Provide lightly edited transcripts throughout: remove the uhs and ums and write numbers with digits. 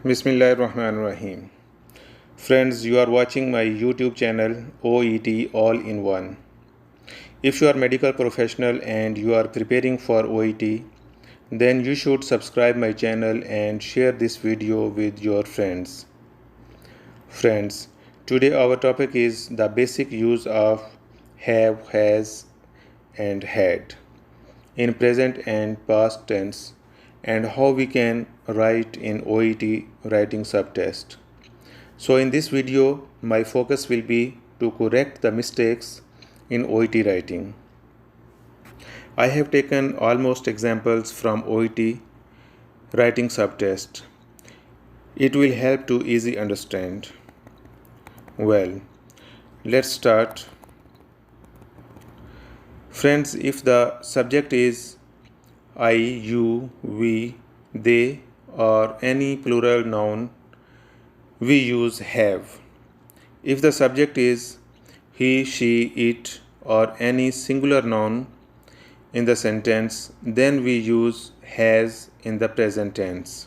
Bismillahirrahmanirrahim. Friends, you are watching my YouTube channel OET All in One. If you are a medical professional and you are preparing for OET, then you should subscribe my channel and share this video with your friends. Friends, today our topic is the basic use of have, has, and had in present and past tense, and how we can write in OET writing subtest. So in this video, my focus will be to correct the mistakes in OET writing. I have taken almost examples from OET writing subtest. It will help to easy understand. Well, let's start. Friends, if the subject is I, you, we, they, or any plural noun, we use have. If the subject is he, she, it, or any singular noun in the sentence, then we use has in the present tense.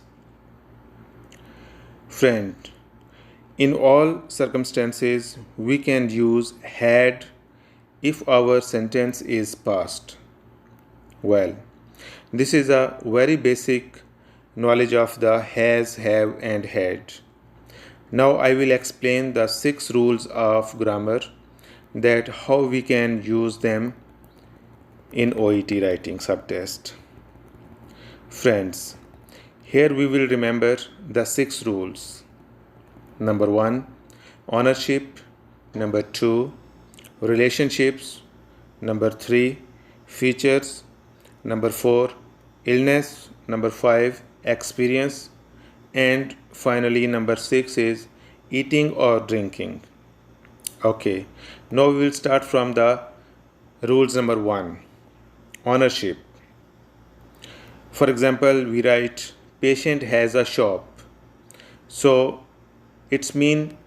Friend, in all circumstances, we can use had if our sentence is past. Well, this is a very basic knowledge of the has, have, and had. Now I will explain the 6 rules of grammar that how we can use them in OET writing subtest. Friends, here we will remember the 6 rules. Number 1, ownership. Number 2, relationships. Number 3, features. Number 4, illness. Number 5, experience. And finally, number 6 is eating or drinking. Okay, now we will start from the rules number 1, ownership. For example, we write patient has a shop. So it's mean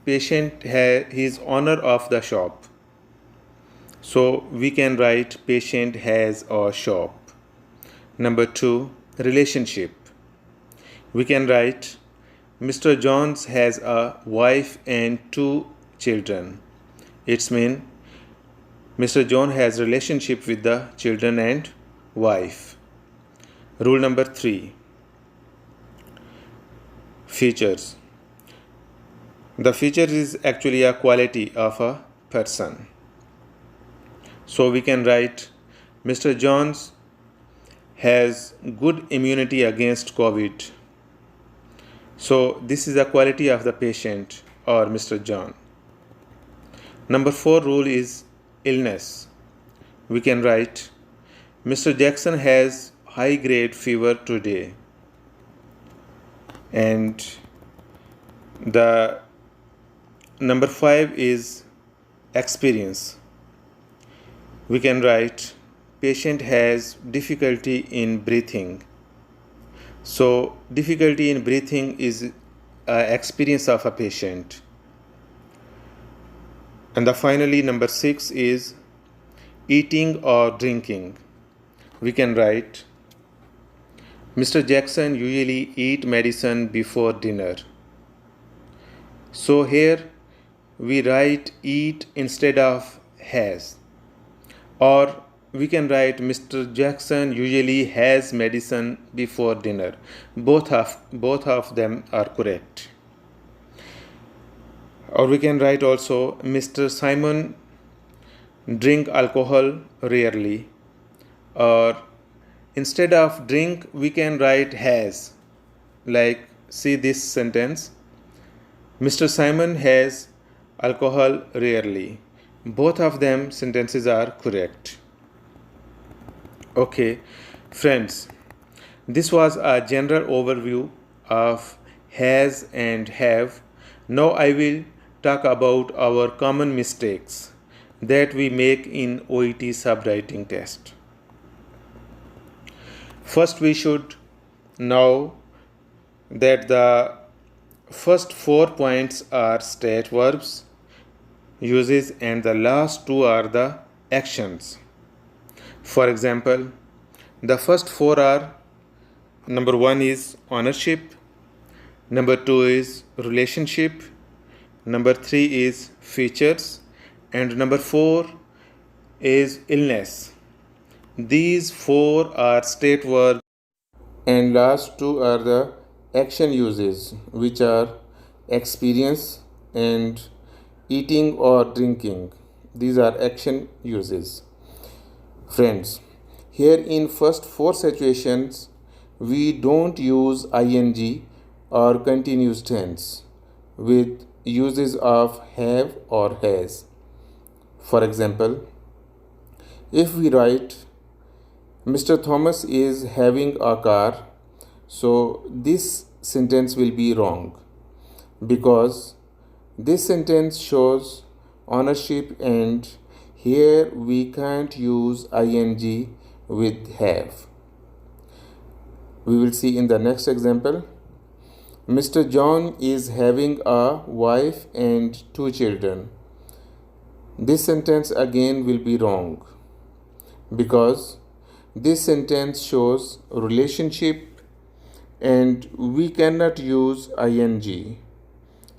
patient is owner of the shop. So we can write patient has a shop. Number 2, relationship. We can write Mr. Jones has a wife and 2 children. It's mean Mr. John has relationship with the children and wife. Rule number 3, features. The feature is actually a quality of a person. So we can write Mr. Jones has good immunity against COVID. So this is a quality of the patient or Mr. John. Number 4 rule is illness. We can write Mr. Jackson has high grade fever today. And the number 5 is experience. We can write patient has difficulty in breathing. So difficulty in breathing is experience of a patient. And the finally number 6 is eating or drinking. We can write Mr. Jackson usually eat medicine before dinner. So here we write eat instead of has. Or we can write Mr. Jackson usually has medicine before dinner. Both of them are correct. Or we can write also Mr. Simon drink alcohol rarely. Or instead of drink we can write has. Like see this sentence, Mr. Simon has alcohol rarely. Both of them sentences are correct. Okay, friends, this was a general overview of has and have. Now I will talk about our common mistakes that we make in OET subwriting test. First, we should know that the first 4 points are state verbs, uses, and the last 2 are the actions. For example, the first 4 are number 1 is ownership, Number 2 is relationship. Number 3 is features. And number 4 is illness. These 4 are state verbs, and last 2 are the action uses, which are experience and eating or drinking. These are action uses. Friends, here in first 4 situations, we don't use ing or continuous tense with uses of have or has. For example, if we write Mr. Thomas is having a car, so this sentence will be wrong because this sentence shows ownership, and here we can't use ing with have. We will see in the next example. Mr. John is having a wife and 2 children. This sentence again will be wrong because this sentence shows relationship and we cannot use ing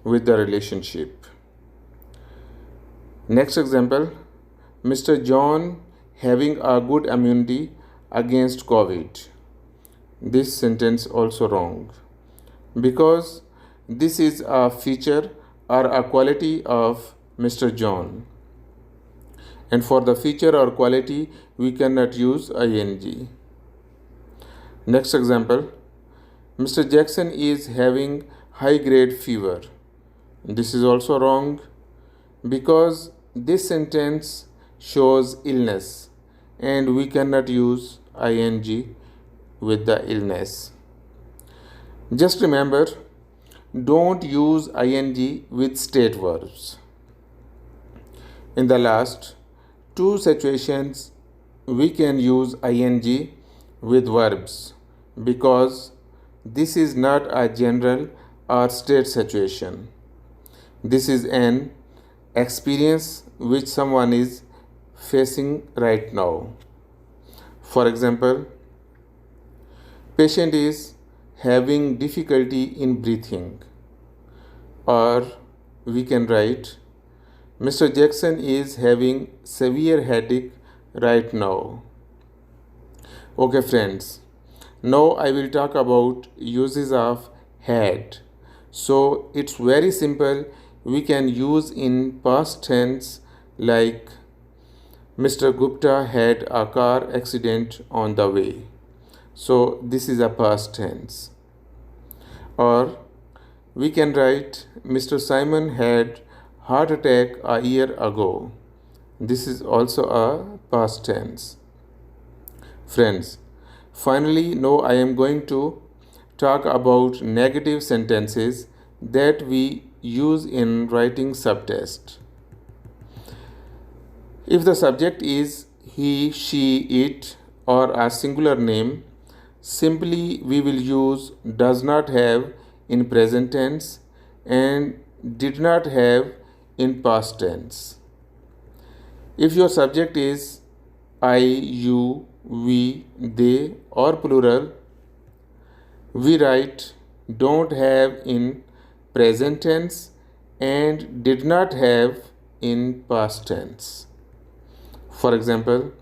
with the relationship. Next example, Mr. John having a good immunity against COVID. This sentence also wrong because this is a feature or a quality of Mr. John, and for the feature or quality we cannot use ing. Next example, Mr. Jackson is having high grade fever. This is also wrong because this sentence shows illness and we cannot use ing with the illness. Just remember, don't use ing with state verbs. In the last 2 situations, we can use ing with verbs because this is not a general or state situation. This is an experience which someone is facing right now. For example, patient is having difficulty in breathing, or we can write Mr. Jackson is having severe headache right now. Okay friends, now I will talk about uses of had. So it's very simple. We can use in past tense like Mr. Gupta had a car accident on the way. So this is a past tense. Or we can write Mr. Simon had heart attack a year ago. This is also a past tense. Friends, finally now I am going to talk about negative sentences that we use in writing subtext. If the subject is he, she, it or a singular name, simply we will use does not have in present tense and did not have in past tense. If your subject is I, you, we, they or plural, we write don't have in present tense and did not have in past tense. For example,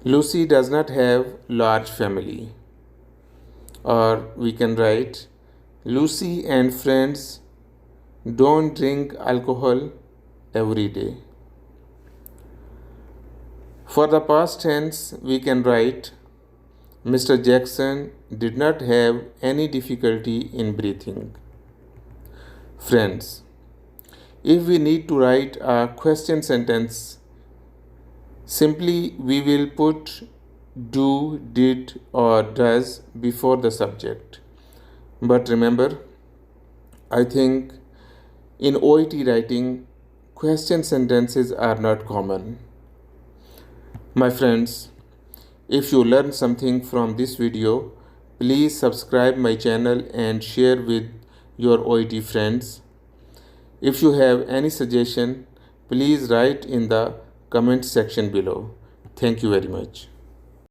Lucy does not have large family. Or we can write Lucy and friends don't drink alcohol every day. For the past tense, we can write Mr. Jackson did not have any difficulty in breathing. Friends, if we need to write a question sentence, simply we will put do, did or does before the subject. But remember, I think in OET writing, question sentences are not common. My friends, if you learned something from this video, please subscribe my channel and share with your OET friends. If you have any suggestion, please write in the comment section below. Thank you very much.